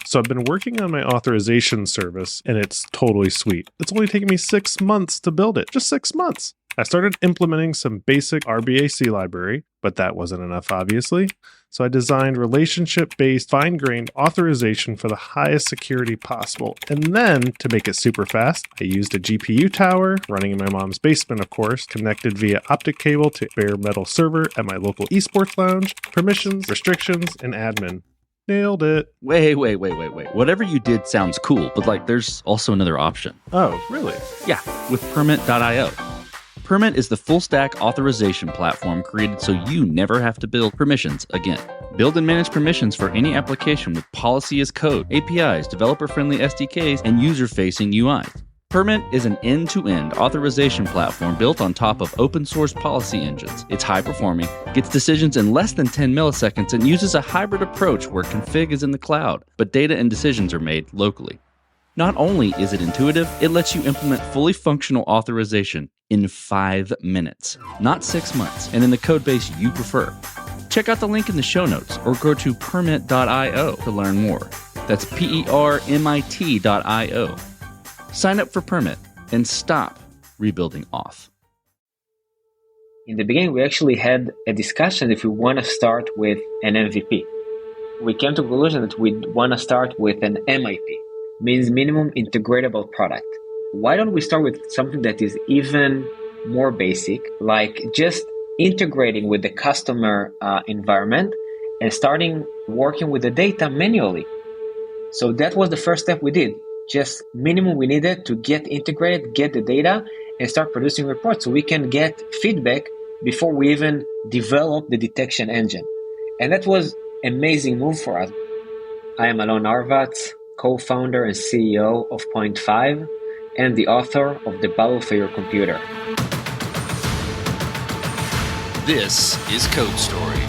So I've been working on my authorization service, and it's totally sweet. It's only taken me 6 months to build it. Just 6 months. I started implementing some basic RBAC library, but that wasn't enough, obviously. So I designed relationship-based, fine-grained authorization for the highest security possible. And then, to make it super fast, I used a GPU tower, running in my mom's basement, of course, connected via optic cable to bare metal server at my local esports lounge, permissions, restrictions, and admin. Nailed it. Wait. Whatever you did sounds cool, but there's also another option. Oh, really? Yeah, with Permit.io. Permit is the full-stack authorization platform created so you never have to build permissions again. Build and manage permissions for any application with policy as code, APIs, developer-friendly SDKs, and user-facing UIs. Permit is an end-to-end authorization platform built on top of open-source policy engines. It's high-performing, gets decisions in less than 10 milliseconds, and uses a hybrid approach where config is in the cloud, but data and decisions are made locally. Not only is it intuitive, it lets you implement fully functional authorization in 5 minutes, not 6 months, and in the code base you prefer. Check out the link in the show notes or go to permit.io to learn more. That's permit.io. Sign up for Permit and stop rebuilding auth. In the beginning, we actually had a discussion if we want to start with an MVP. We came to the conclusion that we want to start with an MIP. Means minimum integratable product. Why don't we start with something that is even more basic, like just integrating with the customer environment and starting working with the data manually? So that was the first step we did. Just minimum we needed to get integrated, get the data, and start producing reports so we can get feedback before we even develop the detection engine. And that was an amazing move for us. I am Alon Arvatz, co-founder and CEO of Point 5, and the author of The Battle for Your Computer. This is Code Story,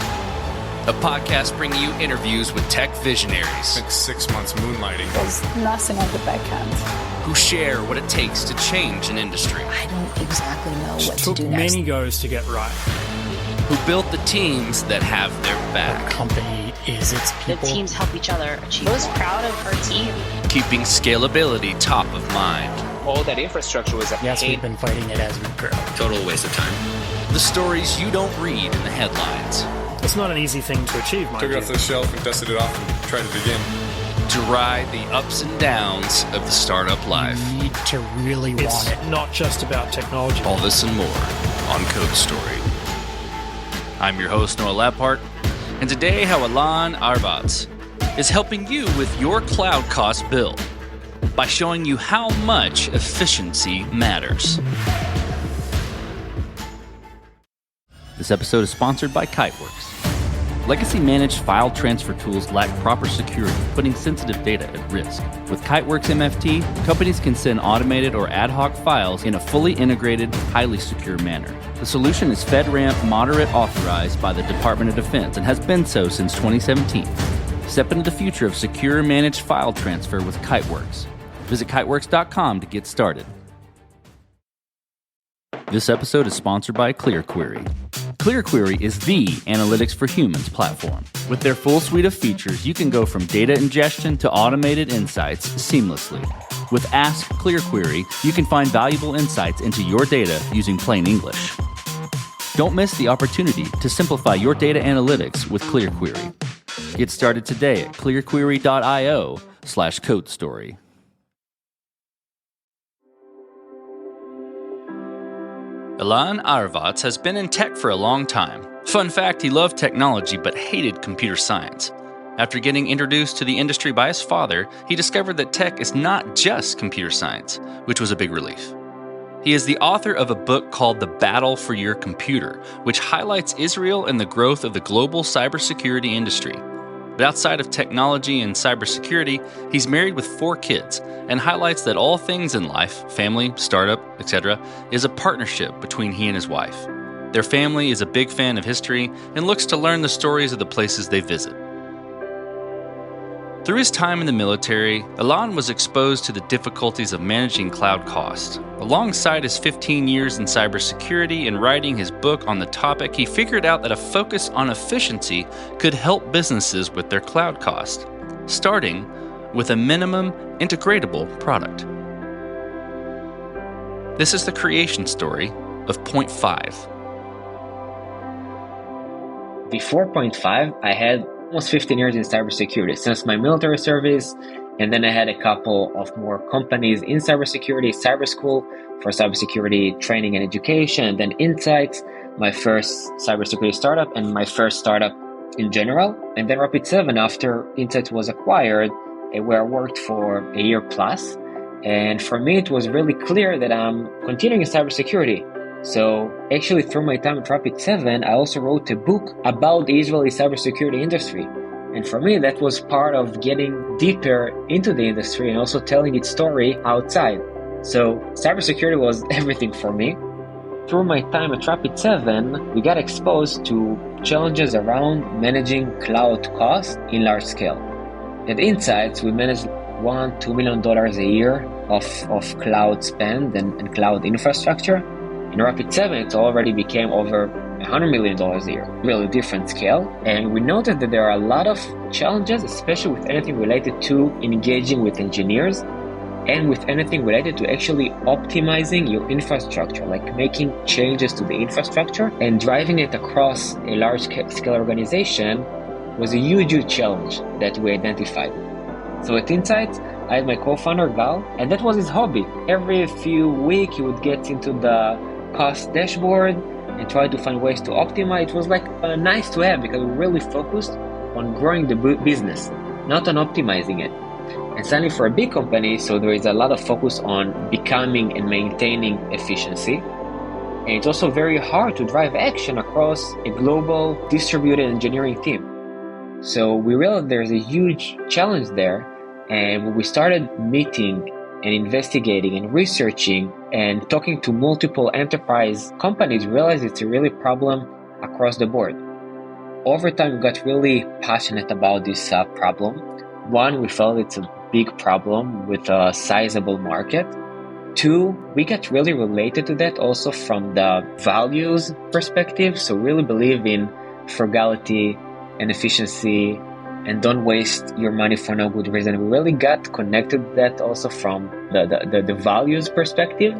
a podcast bringing you interviews with tech visionaries. I spent 6 months moonlighting. There's nothing on the back end. Who share what it takes to change an industry. I don't exactly know what to took do next. many goes to get right. Who built the teams that have their back. The company is its people. The teams help each other achieve. I was proud of our team. Keeping scalability top of mind. All that infrastructure was a Yes, we've been fighting it as we grow. Total waste of time. The stories you don't read in the headlines. It's not an easy thing to achieve, mind Took it you. off the shelf and dusted it off and tried it again. To ride the ups and downs of the startup life. You need to really want it. Not just about technology. All this and more on Code Story. I'm your host, Noah Lappart, and today how Alon Arvatz is helping you with your cloud cost bill by showing you how much efficiency matters. This episode is sponsored by Kiteworks. Legacy managed file transfer tools lack proper security, putting sensitive data at risk. With Kiteworks MFT, companies can send automated or ad hoc files in a fully integrated, highly secure manner. The solution is FedRAMP Moderate authorized by the Department of Defense and has been so since 2017. Step into the future of secure managed file transfer with Kiteworks. Visit kiteworks.com to get started. This episode is sponsored by ClearQuery. ClearQuery is the analytics for humans platform. With their full suite of features, you can go from data ingestion to automated insights seamlessly. With Ask ClearQuery, you can find valuable insights into your data using plain English. Don't miss the opportunity to simplify your data analytics with ClearQuery. Get started today at clearquery.io/codestory. Alon Arvatz has been in tech for a long time. Fun fact, he loved technology but hated computer science. After getting introduced to the industry by his father, he discovered that tech is not just computer science, which was a big relief. He is the author of a book called The Battle for Your Computer, which highlights Israel and the growth of the global cybersecurity industry. But outside of technology and cybersecurity, he's married with 4 kids and highlights that all things in life, family, startup, etc., is a partnership between he and his wife. Their family is a big fan of history and looks to learn the stories of the places they visit. Through his time in the military, Alon was exposed to the difficulties of managing cloud costs. Alongside his 15 years in cybersecurity and writing his book on the topic, he figured out that a focus on efficiency could help businesses with their cloud cost. Starting with a minimum integratable product. This is the creation story of Point 5. Before Point 5, I had almost 15 years in cybersecurity since my military service, and then I had a couple of more companies in cybersecurity, cyber school for cybersecurity training and education, and then Insights, my first cybersecurity startup and my first startup in general. And then Rapid7, after Insights was acquired, where I worked for a year plus. And for me, it was really clear that I'm continuing in cybersecurity. So actually, through my time at Rapid7, I also wrote a book about the Israeli cybersecurity industry. And for me, that was part of getting deeper into the industry and also telling its story outside. So cybersecurity was everything for me. Through my time at Rapid7, we got exposed to challenges around managing cloud costs in large scale. At Insights, we managed $1-2 million a year of cloud spend and cloud infrastructure. In Rapid7, it already became over $100 million a year, really different scale. And we noted that there are a lot of challenges, especially with anything related to engaging with engineers and with anything related to actually optimizing your infrastructure, like making changes to the infrastructure and driving it across a large-scale organization was a huge challenge that we identified. So at Insights, I had my co-founder, Gal, and that was his hobby. Every few weeks, he would get into the cost dashboard and try to find ways to optimize. It was like nice to have because we really focused on growing the business, not on optimizing it. And suddenly for a big company, so there is a lot of focus on becoming and maintaining efficiency. And it's also very hard to drive action across a global distributed engineering team. So we realized there's a huge challenge there. And when we started meeting and investigating and researching and talking to multiple enterprise companies, we realized it's a really problem across the board. Over time, we got really passionate about this problem. One, we felt it's a big problem with a sizable market. Two, we got really related to that also from the values perspective. So really believe in frugality and efficiency and don't waste your money for no good reason. We really got connected to that also from the values perspective.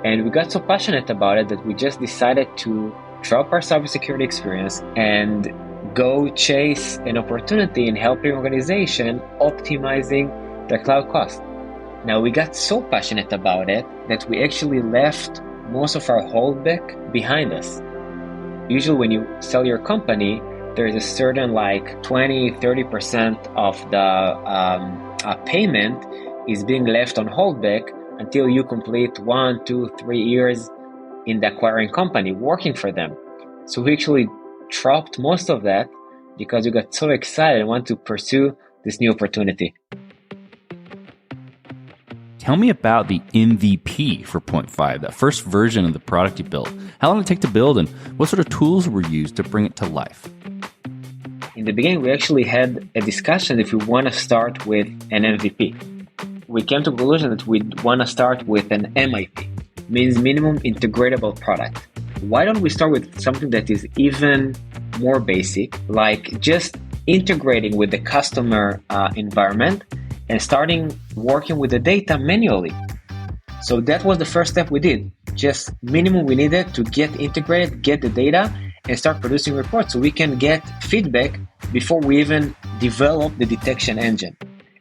And we got so passionate about it that we just decided to drop our cybersecurity experience and go chase an opportunity in helping organization optimizing their cloud cost. Now, we got so passionate about it that we actually left most of our holdback behind us. Usually when you sell your company, there is a certain 20-30% of the payment is being left on holdback until you complete 1, 2, 3 years in the acquiring company working for them. So we actually dropped most of that because we got so excited and want to pursue this new opportunity. Tell me about the MVP for Point 5, that first version of the product you built. How long did it take to build and what sort of tools were used to bring it to life? In the beginning, we actually had a discussion if we want to start with an MVP. We came to the conclusion that we want to start with an MIP, means minimum integratable product. Why don't we start with something that is even more basic, like just integrating with the customer environment and starting working with the data manually. So that was the first step we did. Just minimum we needed to get integrated, get the data, and start producing reports so we can get feedback before we even develop the detection engine.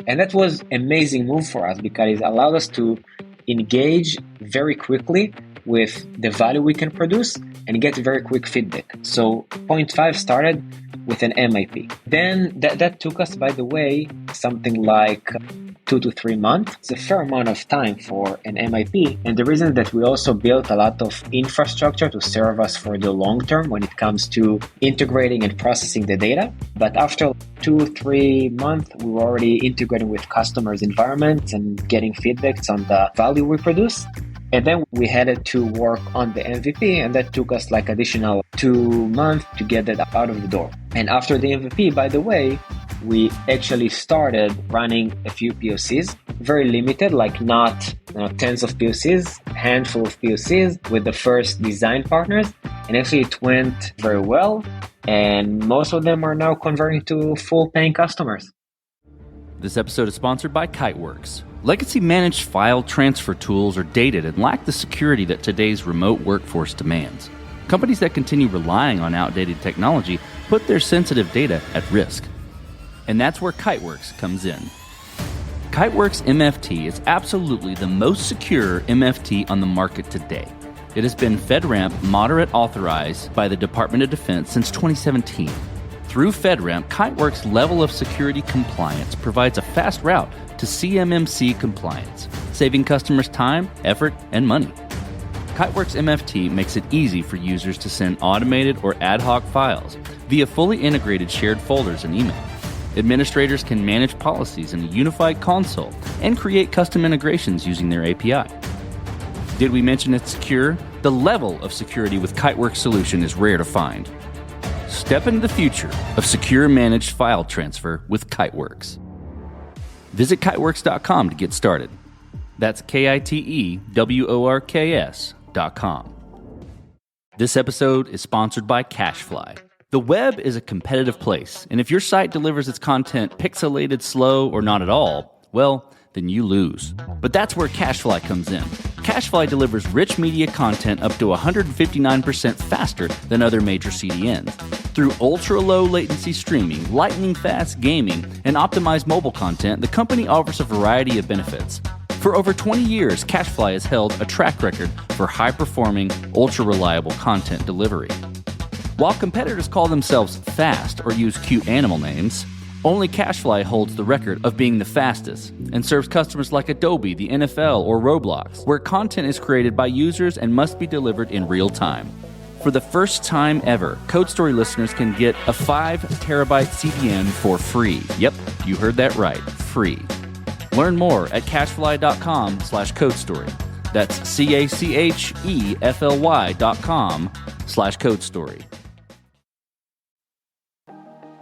And that was an amazing move for us because it allowed us to engage very quickly with the value we can produce and get very quick feedback. So Point 5 started with an MIP. Then that took us, by the way, something like 2 to 3 months. It's a fair amount of time for an MIP. And the reason that we also built a lot of infrastructure to serve us for the long term when it comes to integrating and processing the data. But after 2-3 months, we were already integrating with customers' environments and getting feedbacks on the value we produce. And then we had to work on the MVP, and that took us additional 2 months to get that out of the door. And after the MVP, by the way, we actually started running a few POCs, very limited, not tens of POCs, handful of POCs with the first design partners. And actually it went very well. And most of them are now converting to full paying customers. This episode is sponsored by Kiteworks. Legacy managed file transfer tools are dated and lack the security that today's remote workforce demands. Companies that continue relying on outdated technology put their sensitive data at risk. And that's where Kiteworks comes in. Kiteworks MFT is absolutely the most secure MFT on the market today. It has been FedRAMP moderate authorized by the Department of Defense since 2017. Through FedRAMP, Kiteworks' level of security compliance provides a fast route to CMMC compliance, saving customers time, effort, and money. Kiteworks MFT makes it easy for users to send automated or ad hoc files via fully integrated shared folders and email. Administrators can manage policies in a unified console and create custom integrations using their API. Did we mention it's secure? The level of security with Kiteworks solution is rare to find. Step into the future of secure managed file transfer with Kiteworks. Visit kiteworks.com to get started. That's KITEWORKS.com. This episode is sponsored by CacheFly. The web is a competitive place, and if your site delivers its content pixelated, slow, or not at all, well, then you lose. But that's where CacheFly comes in. CacheFly delivers rich media content up to 159% faster than other major CDNs. Through ultra-low latency streaming, lightning-fast gaming, and optimized mobile content, the company offers a variety of benefits. For over 20 years, CacheFly has held a track record for high-performing, ultra-reliable content delivery. While competitors call themselves fast or use cute animal names, only CacheFly holds the record of being the fastest and serves customers like Adobe, the NFL, or Roblox, where content is created by users and must be delivered in real time. For the first time ever, Code Story listeners can get a 5 terabyte CDN for free. Yep, you heard that right, free. Learn more at cachefly.com/codestory. That's CACHEFLY.com/codestory.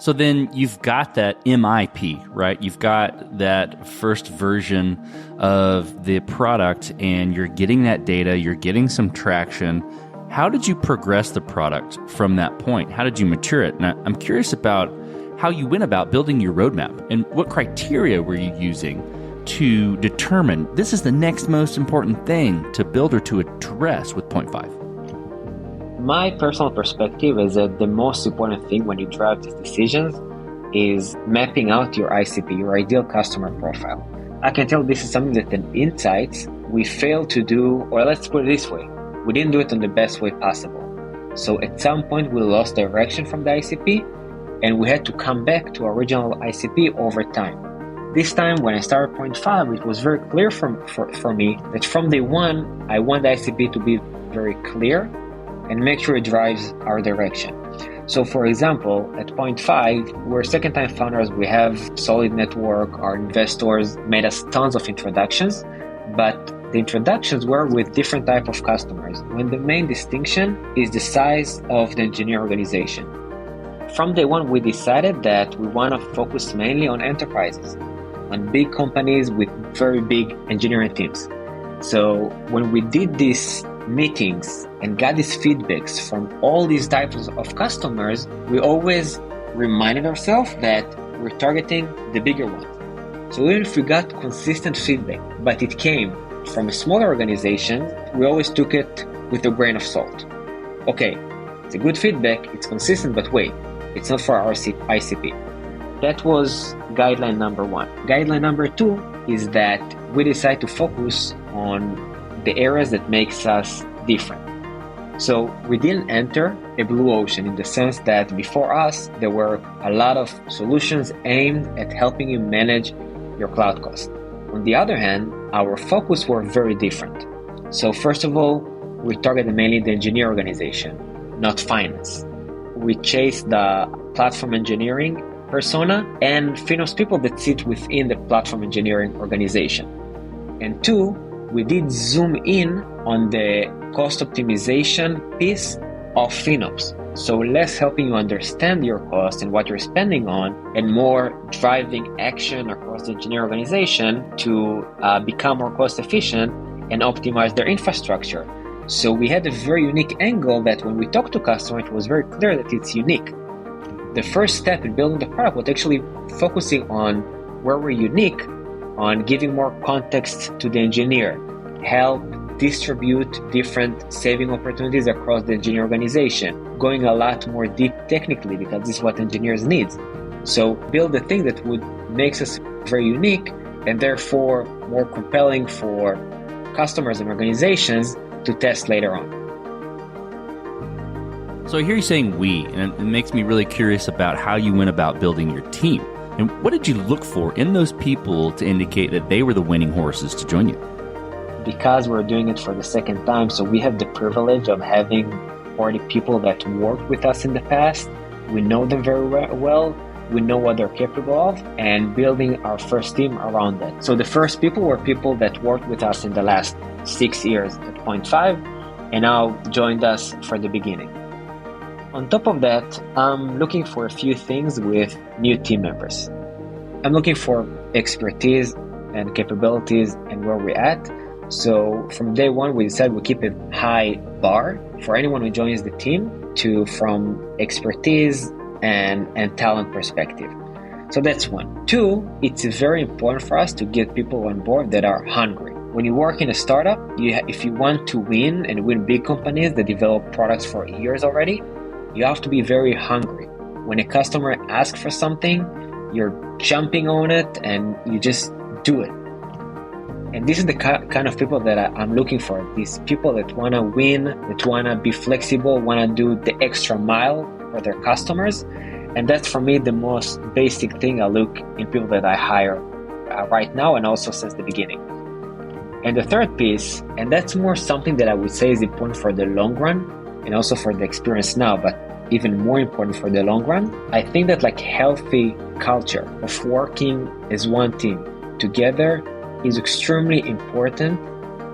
So then you've got that MIP, right? You've got that first version of the product and you're getting that data, you're getting some traction. How did you progress the product from that point? How did you mature it? And I'm curious about how you went about building your roadmap and what criteria were you using to determine this is the next most important thing to build or to address with 0.5? My personal perspective is that the most important thing when you drive these decisions is mapping out your ICP, your ideal customer profile. I can tell this is something that in Insights we failed to do, or let's put it this way, we didn't do it in the best way possible. So at some point we lost direction from the ICP and we had to come back to our original ICP over time. This time when I started 0.5, it was very clear for me that from day one, I want the ICP to be very clear and make sure it drives our direction. So for example, at 0.5, we're second-time founders, we have solid network, our investors made us tons of introductions, but the introductions were with different type of customers, when the main distinction is the size of the engineer organization. From day one, we decided that we want to focus mainly on enterprises, on big companies with very big engineering teams. So when we did these meetings and got these feedbacks from all these types of customers, we always reminded ourselves that we're targeting the bigger ones. So even if we got consistent feedback, but it came from a smaller organization, we always took it with a grain of salt. Okay, it's a good feedback, it's consistent, but wait, it's not for our ICP. That was guideline number one. Guideline number two is that we decide to focus on the areas that makes us different. So we didn't enter a blue ocean in the sense that before us, there were a lot of solutions aimed at helping you manage your cloud cost. On the other hand, our focus were very different. So first of all, we targeted mainly the engineer organization, not finance. We chased the platform engineering persona and FinOps people that sit within the platform engineering organization. And two, we did zoom in on the cost optimization piece of FinOps. So less helping you understand your cost and what you're spending on, and more driving action across the engineering organization to become more cost efficient and optimize their infrastructure. So we had a very unique angle that when we talked to customers, it was very clear that it's unique. The first step in building the product was actually focusing on where we're unique on giving more context to the engineer, help distribute different saving opportunities across the engineer organization, going a lot more deep technically because this is what engineers need. So build a thing that would makes us very unique and therefore more compelling for customers and organizations to test later on. So I hear you saying we, and it makes me really curious about how you went about building your team. And what did you look for in those people to indicate that they were the winning horses to join you? Because we're doing it for the second time, so we have the privilege of having already people that worked with us in the past. We know them very well. We know what they're capable of, and building our first team around that. So the first people were people that worked with us in the last 6 years at Point 5 and now joined us for the beginning. On top of that, I'm looking for a few things with new team members. I'm looking for expertise and capabilities and where we're at. So from day one, we decided we keep a high bar for anyone who joins the team from expertise and talent perspective. So that's one. Two, it's very important for us to get people on board that are hungry. When you work in a startup, if you want to win and win big companies that develop products for years already, you have to be very hungry. When a customer asks for something, you're jumping on it and you just do it. And this is the kind of people that I'm looking for. These people that want to win, that want to be flexible, want to do the extra mile for their customers. And that's for me the most basic thing I look in people that I hire right now and also since the beginning. And the third piece, and that's more something that I would say is important for the long run and also for the experience now, but even more important for the long run, I think that like healthy culture of working as one team together is extremely important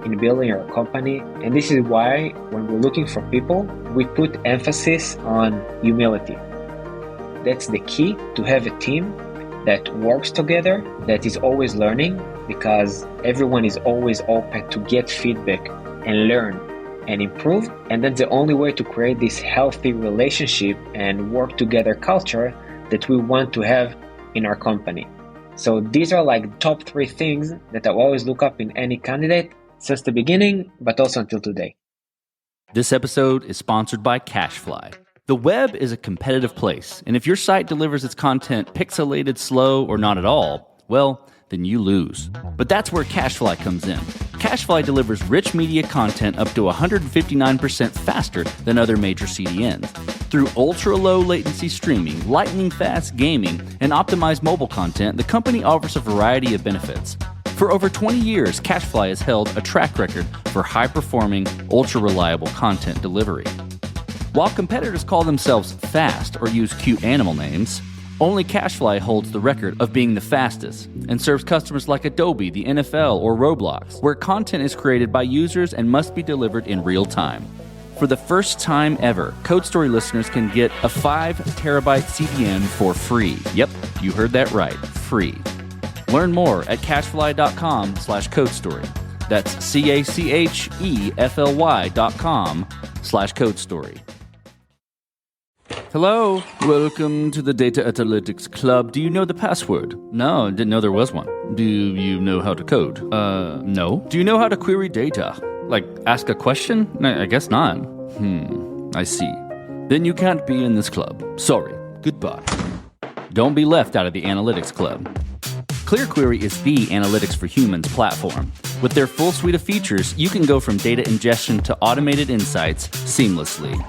in building our company. And this is why when we're looking for people, we put emphasis on humility. That's the key to have a team that works together, that is always learning, because everyone is always open to get feedback and learn and improve. And that's the only way to create this healthy relationship and work together culture that we want to have in our company. So these are like top 3 things that I always look up in any candidate since the beginning, but also until today. This episode is sponsored by CashFly. The web is a competitive place, and if your site delivers its content pixelated, slow, or not at all, well, then you lose. But that's where CashFly comes in. CashFly delivers rich media content up to 159% faster than other major CDNs. Through ultra-low latency streaming, lightning-fast gaming, and optimized mobile content, the company offers a variety of benefits. For over 20 years, CashFly has held a track record for high-performing, ultra-reliable content delivery. While competitors call themselves fast or use cute animal names, only CashFly holds the record of being the fastest and serves customers like Adobe, the NFL, or Roblox, where content is created by users and must be delivered in real time. For the first time ever, Code Story listeners can get a 5 terabyte CDN for free. Yep, you heard that right, free. Learn more at cashfly.com/codestory. That's CACHEFLY.com/codestory. Hello, welcome to the Data Analytics Club. Do you know the password? No, didn't know there was one. Do you know how to code? No. Do you know how to query data? Like, ask a question? I guess not. I see. Then you can't be in this club. Sorry. Goodbye. Don't be left out of the Analytics Club. ClearQuery is the Analytics for Humans platform. With their full suite of features, you can go from data ingestion to automated insights seamlessly.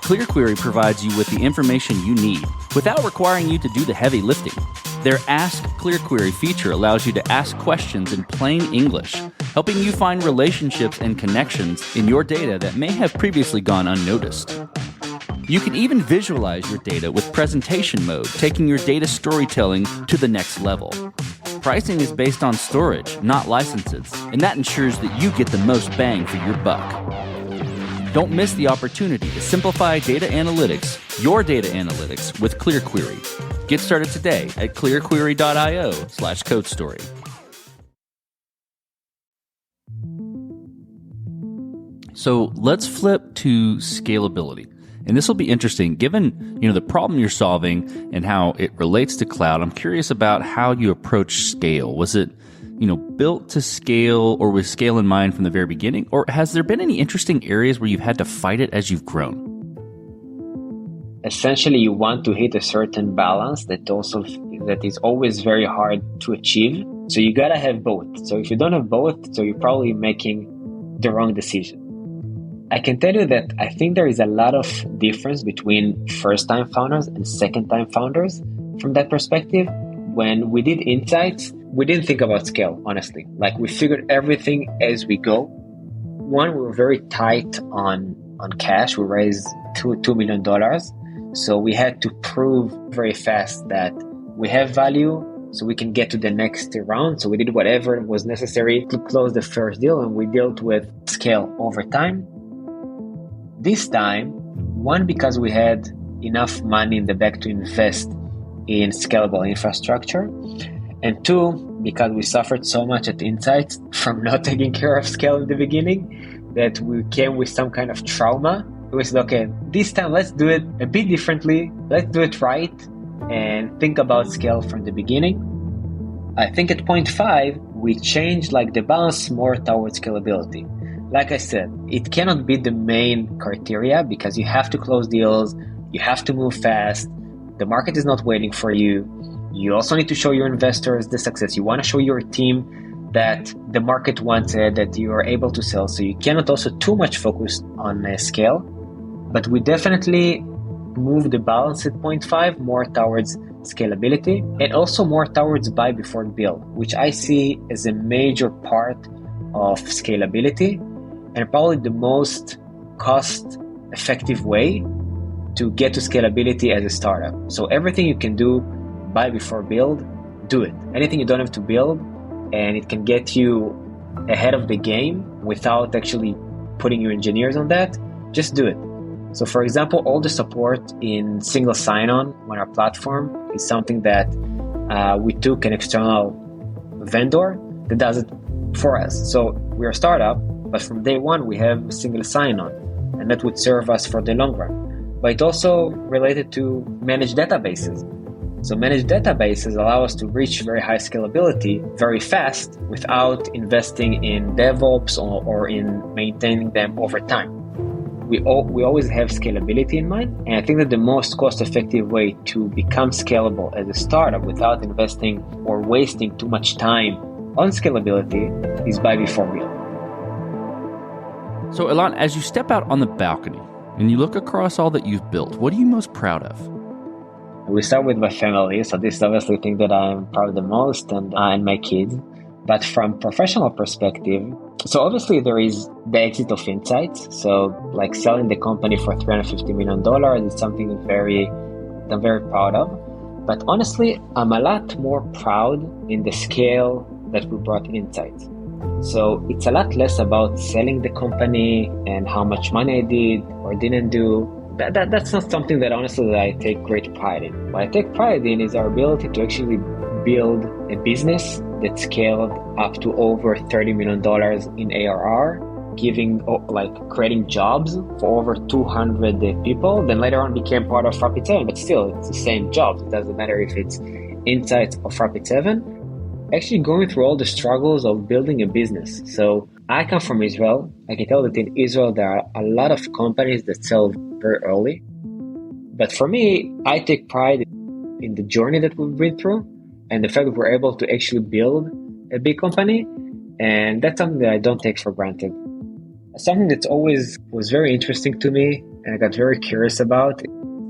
ClearQuery provides you with the information you need without requiring you to do the heavy lifting. Their Ask ClearQuery feature allows you to ask questions in plain English, helping you find relationships and connections in your data that may have previously gone unnoticed. You can even visualize your data with presentation mode, taking your data storytelling to the next level. Pricing is based on storage, not licenses, and that ensures that you get the most bang for your buck. Don't miss the opportunity to simplify data analytics, your data analytics, with ClearQuery. Get started today at clearquery.io/codestory. So let's flip to scalability. And this will be interesting given, the problem you're solving and how it relates to cloud. I'm curious about how you approach scale. Was it, built to scale or with scale in mind from the very beginning? Or has there been any interesting areas where you've had to fight it as you've grown? Essentially, you want to hit a certain balance that is always very hard to achieve. So you gotta have both. So if you don't have both, so you're probably making the wrong decision. I can tell you that I think there is a lot of difference between first-time founders and second-time founders from that perspective. When we did Insights, we didn't think about scale, honestly. Like, we figured everything as we go. One, we were very tight on cash. We raised $2 million. So we had to prove very fast that we have value so we can get to the next round. So we did whatever was necessary to close the first deal, and we dealt with scale over time. This time, one, because we had enough money in the bank to invest in scalable infrastructure, and two, because we suffered so much at Insights from not taking care of scale in the beginning that we came with some kind of trauma. We said, okay, this time let's do it a bit differently. Let's do it right and think about scale from the beginning. I think at point 5, we changed the balance more towards scalability. Like I said, it cannot be the main criteria because you have to close deals, you have to move fast, the market is not waiting for you. You also need to show your investors the success. You want to show your team that the market wants it, that you are able to sell. So you cannot also too much focus on scale. But we definitely move the balance at point 5 more towards scalability and also more towards buy before build, which I see as a major part of scalability and probably the most cost-effective way to get to scalability as a startup. So everything you can do buy before build, do it. Anything you don't have to build and it can get you ahead of the game without actually putting your engineers on that, just do it. So for example, all the support in single sign-on on our platform is something that we took an external vendor that does it for us. So we're a startup, but from day one we have single sign-on, and that would serve us for the long run. But it also related to managed databases. So managed databases allow us to reach very high scalability very fast without investing in DevOps or in maintaining them over time. We always have scalability in mind, and I think that the most cost-effective way to become scalable as a startup without investing or wasting too much time on scalability is buy before build. So Alon, as you step out on the balcony and you look across all that you've built, what are you most proud of? We start with my family, so this is obviously the thing that I'm proud of the most, and my kids. But from professional perspective, so obviously there is the exit of Insights. So selling the company for $350 million is something I'm very proud of. But honestly, I'm a lot more proud in the scale that we brought Insights. So it's a lot less about selling the company and how much money I did or didn't do. That's not something that honestly that I take great pride in. What I take pride in is our ability to actually build a business that scaled up to over $30 million in ARR, creating jobs for over 200 people. Then later on became part of Rapid7, but still it's the same jobs. It doesn't matter if it's Insights or Rapid7. Actually going through all the struggles of building a business. So I come from Israel. I can tell that in Israel there are a lot of companies that sell very early. But for me, I take pride in the journey that we've been through and the fact that we're able to actually build a big company. And that's something that I don't take for granted. Something that's always was very interesting to me and I got very curious about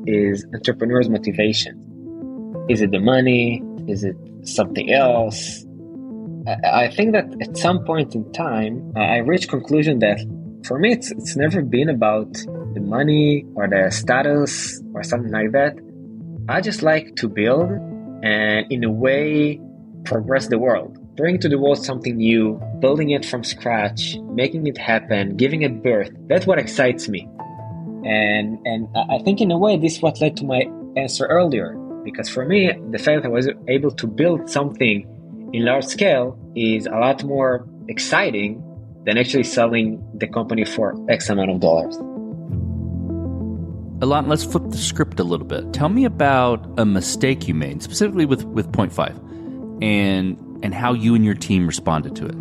is entrepreneurs' motivation. Is it the money? Is it something else? I think that at some point in time, I reached conclusion that for me, it's never been about the money or the status or something like that. I just like to build and in a way progress the world. Bring to the world something new, building it from scratch, making it happen, giving it birth. That's what excites me. And I think in a way, this is what led to my answer earlier. Because for me, the fact that I was able to build something in large scale is a lot more exciting than actually selling the company for X amount of dollars. Alon, let's flip the script a little bit. Tell me about a mistake you made, specifically with Point 5, and how you and your team responded to it.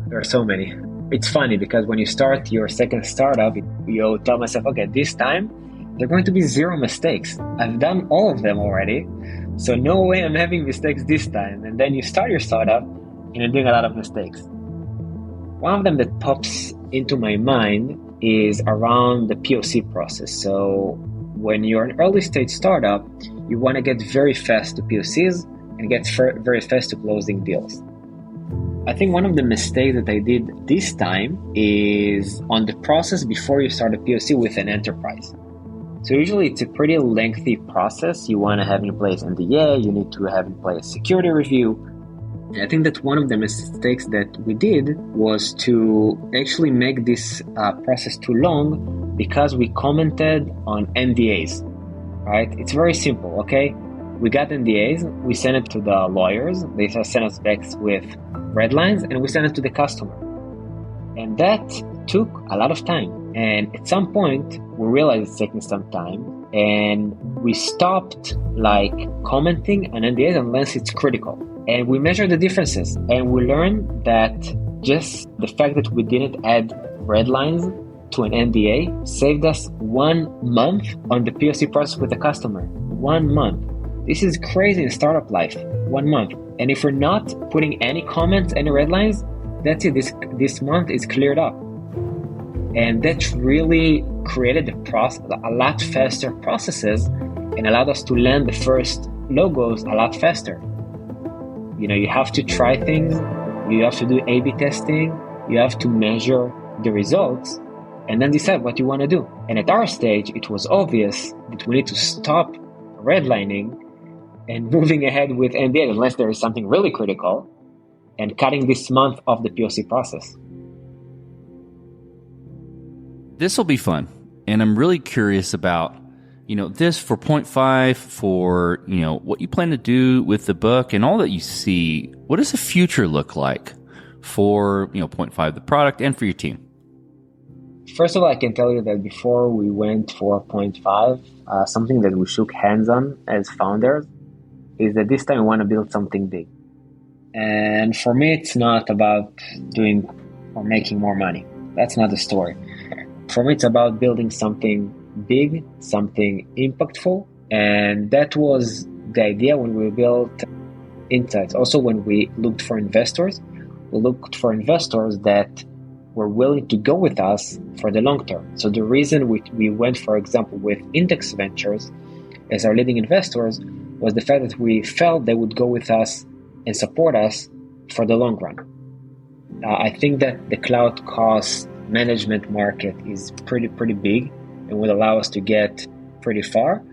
There are so many. It's funny because when you start your second startup, you tell myself, okay, this time there are going to be 0 mistakes. I've done all of them already, so no way I'm having mistakes this time. And then you start your startup and you're doing a lot of mistakes. One of them that pops into my mind is around the POC process. So when you're an early stage startup, you want to get very fast to POCs and get very fast to closing deals. I think one of the mistakes that I did this time is on the process before you start a POC with an enterprise. So usually it's a pretty lengthy process. You want to have in place NDA, you need to have in place security review. I think that one of the mistakes that we did was to actually make this process too long because we commented on NDAs, right? It's very simple, okay? We got NDAs, we sent it to the lawyers, they sent us back with red lines, and we sent it to the customer. And that took a lot of time. And at some point, we realized it's taking some time, and we stopped commenting on NDAs unless it's critical. And we measured the differences, and we learned that just the fact that we didn't add red lines to an NDA saved us 1 month on the POC process with the customer. 1 month. This is crazy in startup life. 1 month. And if we're not putting any comments, any red lines, that's it. This month is cleared up. And that really created a lot faster processes and allowed us to land the first logos a lot faster. You have to try things, you have to do A/B testing, you have to measure the results, and then decide what you want to do. And at our stage, it was obvious that we need to stop redlining and moving ahead with NDA unless there is something really critical, and cutting this month off the POC process. This will be fun, and I'm really curious about this for Point 5, for what you plan to do with the book and all that you see. What does the future look like for Point 5, the product, and for your team? First of all, I can tell you that before we went for Point 5, something that we shook hands on as founders is that this time we want to build something big. And for me, it's not about doing or making more money. That's not the story. For me, it's about building something big, something impactful. And that was the idea when we built Insights. Also, when we looked for investors, we looked for investors that were willing to go with us for the long term. So the reason we went, for example, with Index Ventures as our leading investors was the fact that we felt they would go with us and support us for the long run. I think that the cloud cost management market is pretty big and will allow us to get pretty far,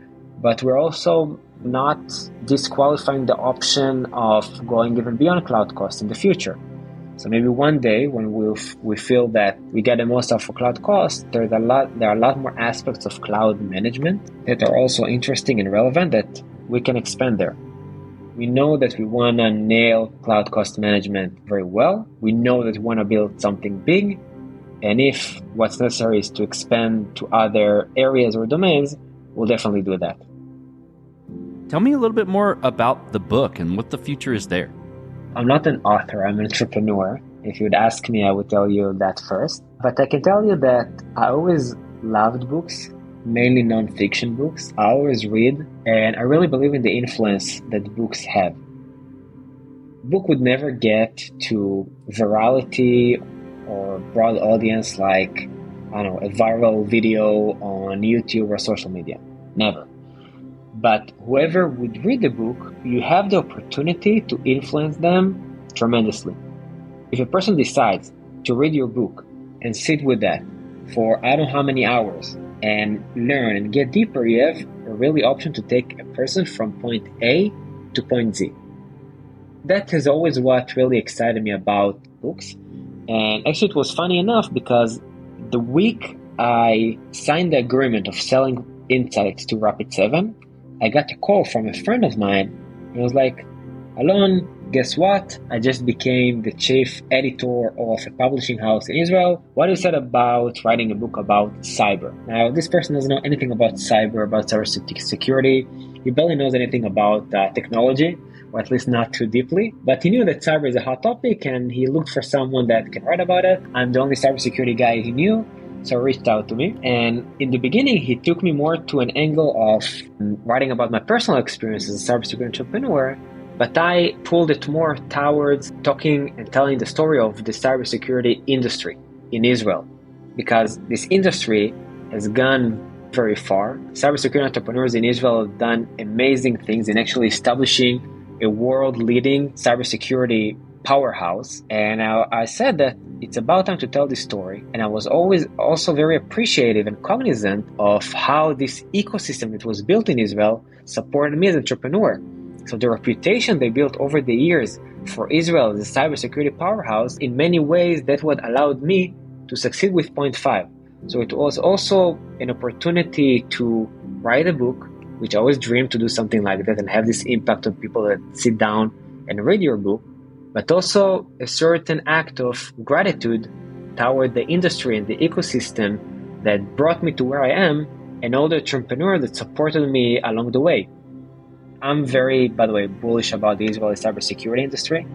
but we're also not disqualifying the option of going even beyond cloud cost in the future. So maybe one day when we feel that we get the most out of cloud cost, there are a lot more aspects of cloud management that are also interesting and relevant that we can expand there. We know that we want to nail cloud cost management very well. We know that we want to build something big. And if what's necessary is to expand to other areas or domains, we'll definitely do that. Tell me a little bit more about the book and what the future is there. I'm not an author, I'm an entrepreneur. If you'd ask me, I would tell you that first. But I can tell you that I always loved books, mainly non-fiction books. I always read, and I really believe in the influence that books have. Book would never get to virality or broad audience like, a viral video on YouTube or social media. Never. But whoever would read the book, you have the opportunity to influence them tremendously. If a person decides to read your book and sit with that for I don't know how many hours and learn and get deeper, you have a really option to take a person from point A to point Z. That is always what really excited me about books. And actually it was funny enough because the week I signed the agreement of selling Insights to Rapid7, I got a call from a friend of mine. He was like, Alon, guess what? I just became the chief editor of a publishing house in Israel. What he said about writing a book about cyber. Now, this person doesn't know anything about cyber security. He barely knows anything about technology, or at least not too deeply. But he knew that cyber is a hot topic, and he looked for someone that can write about it. I'm the only cybersecurity guy he knew. So he reached out to me. And in the beginning, he took me more to an angle of writing about my personal experience as a cybersecurity entrepreneur. But I pulled it more towards talking and telling the story of the cybersecurity industry in Israel. Because this industry has gone very far. Cybersecurity entrepreneurs in Israel have done amazing things in actually establishing a world-leading cybersecurity powerhouse. And I said that it's about time to tell this story. And I was always also very appreciative and cognizant of how this ecosystem that was built in Israel supported me as an entrepreneur. So the reputation they built over the years for Israel as a cybersecurity powerhouse, in many ways, that's what allowed me to succeed with Point 5. So it was also an opportunity to write a book, which I always dreamed to do something like that and have this impact on people that sit down and read your book, but also a certain act of gratitude toward the industry and the ecosystem that brought me to where I am and all the entrepreneurs that supported me along the way. I'm very, by the way, bullish about the Israeli cybersecurity industry.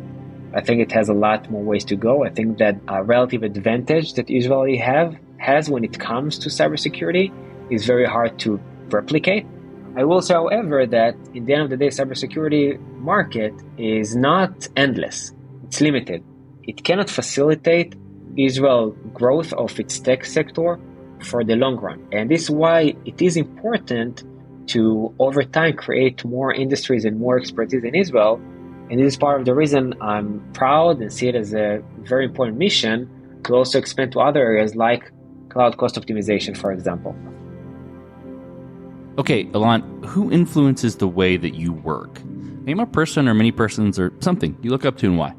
I think it has a lot more ways to go. I think that a relative advantage that Israeli has when it comes to cybersecurity is very hard to replicate. I will say, however, that in the end of the day, cybersecurity market is not endless. It's limited. It cannot facilitate Israel's growth of its tech sector for the long run. And this is why it is important to, over time, create more industries and more expertise in Israel. And this is part of the reason I'm proud and see it as a very important mission to also expand to other areas like cloud cost optimization, for example. Okay, Alon, who influences the way that you work? Name a person or many persons or something you look up to and why.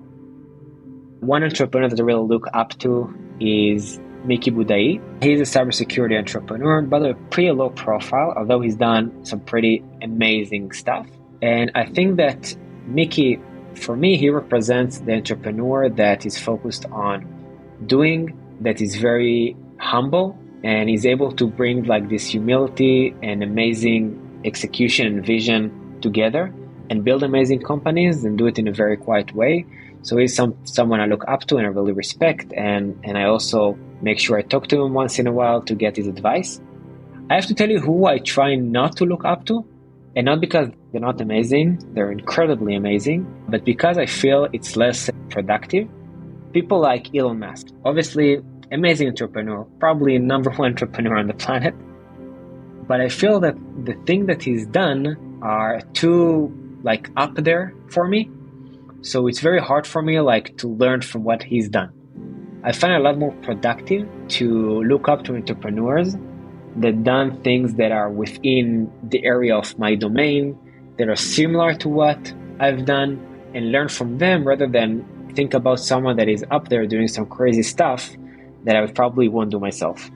One entrepreneur that I really look up to is Miki Budai. He's a cybersecurity entrepreneur, but a pretty low profile, although he's done some pretty amazing stuff. And I think that Miki, for me, he represents the entrepreneur that is focused on doing, that is very humble, and is able to bring like this humility and amazing execution and vision together and build amazing companies and do it in a very quiet way. So he's someone I look up to and I really respect, and I also make sure I talk to him once in a while to get his advice. I have to tell you who I try not to look up to, and not because they're not amazing, they're incredibly amazing, but because I feel it's less productive. People like Elon Musk, obviously amazing entrepreneur, probably number one entrepreneur on the planet. But I feel that the thing that he's done are too like up there for me. So it's very hard for me like to learn from what he's done. I find it a lot more productive to look up to entrepreneurs that done things that are within the area of my domain, that are similar to what I've done, and learn from them rather than think about someone that is up there doing some crazy stuff that I probably won't do myself.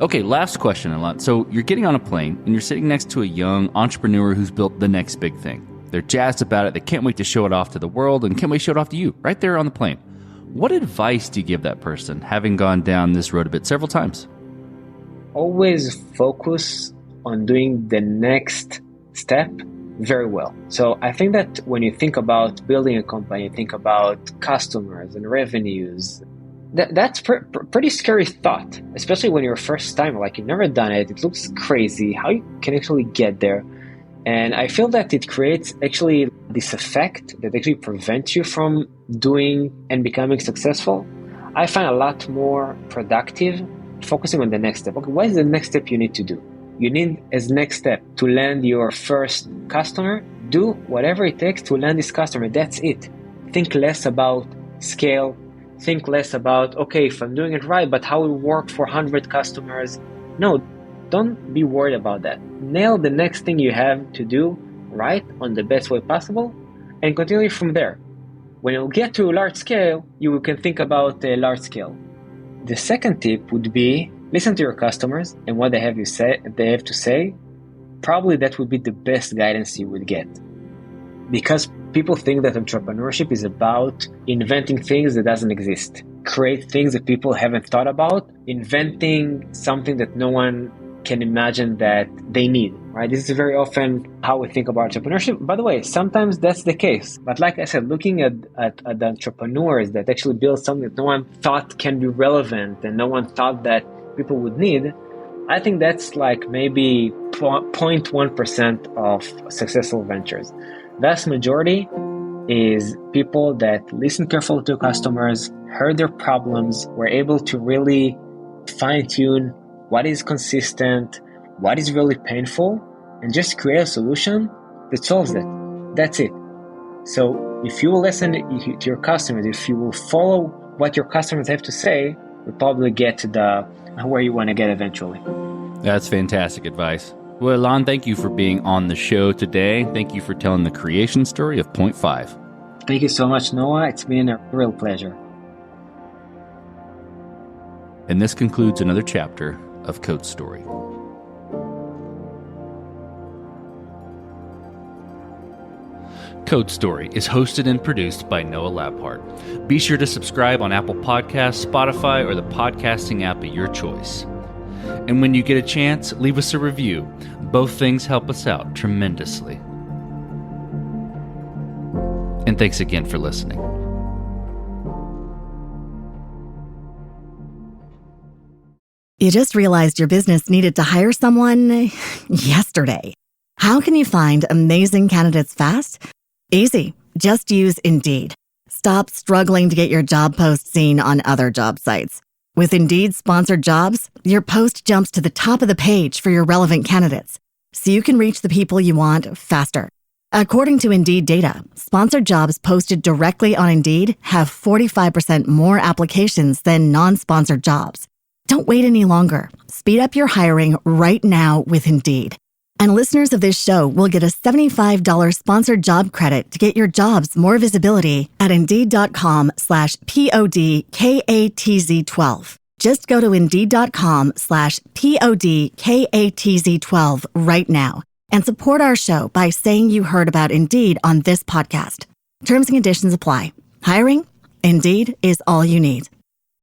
Okay, last question, Alon. So you're getting on a plane and you're sitting next to a young entrepreneur who's built the next big thing. They're jazzed about it. They can't wait to show it off to the world and can't wait to show it off to you right there on the plane. What advice do you give that person, having gone down this road a bit several times? Always focus on doing the next step very well. So I think that when you think about building a company, you think about customers and revenues. That's pretty scary thought, especially when you're a first timer, like you've never done it. It looks crazy how you can actually get there. And I feel that it creates actually this effect that actually prevents you from doing and becoming successful. I find a lot more productive focusing on the next step. Okay, what is the next step you need to do? You need as next step to land your first customer. Do whatever it takes to land this customer. That's it. Think less about scale. Think less about, okay, if I'm doing it right, but how will it work for 100 customers? No, don't be worried about that. Nail the next thing you have to do right on the best way possible and continue from there. When you get to a large scale, you can think about a large scale. The second tip would be listen to your customers and what they have to say. Probably that would be the best guidance you would get. because people think that entrepreneurship is about inventing things that doesn't exist, create things that people haven't thought about, inventing something that no one can imagine that they need, right? This is very often how we think about entrepreneurship. By the way, sometimes that's the case. But like I said, looking at the entrepreneurs that actually build something that no one thought can be relevant and no one thought that people would need, I think that's like maybe 0.1% of successful ventures. Vast majority is people that listen carefully to customers, heard their problems, were able to really fine-tune what is consistent, what is really painful, and just create a solution that solves it. That's it. So if you will listen to your customers, if you will follow what your customers have to say, you'll probably get to where you want to get eventually. That's fantastic advice. Well, Alon, thank you for being on the show today. Thank you for telling the creation story of Point 5. Thank you so much, Noah. It's been a real pleasure. And this concludes another chapter of Code Story. Code Story is hosted and produced by Noah Labhart. Be sure to subscribe on Apple Podcasts, Spotify, or the podcasting app of your choice. And when you get a chance, leave us a review. Both things help us out tremendously. And thanks again for listening. You just realized your business needed to hire someone yesterday. How can you find amazing candidates fast? Easy. Just use Indeed. Stop struggling to get your job post seen on other job sites. With Indeed sponsored jobs, your post jumps to the top of the page for your relevant candidates, so you can reach the people you want faster. According to Indeed data, sponsored jobs posted directly on Indeed have 45% more applications than non-sponsored jobs. Don't wait any longer. Speed up your hiring right now with Indeed. And listeners of this show will get a $75 sponsored job credit to get your jobs more visibility at Indeed.com/PODKATZ12. Just go to Indeed.com/PODKATZ12 right now and support our show by saying you heard about Indeed on this podcast. Terms and conditions apply. Hiring? Indeed is all you need.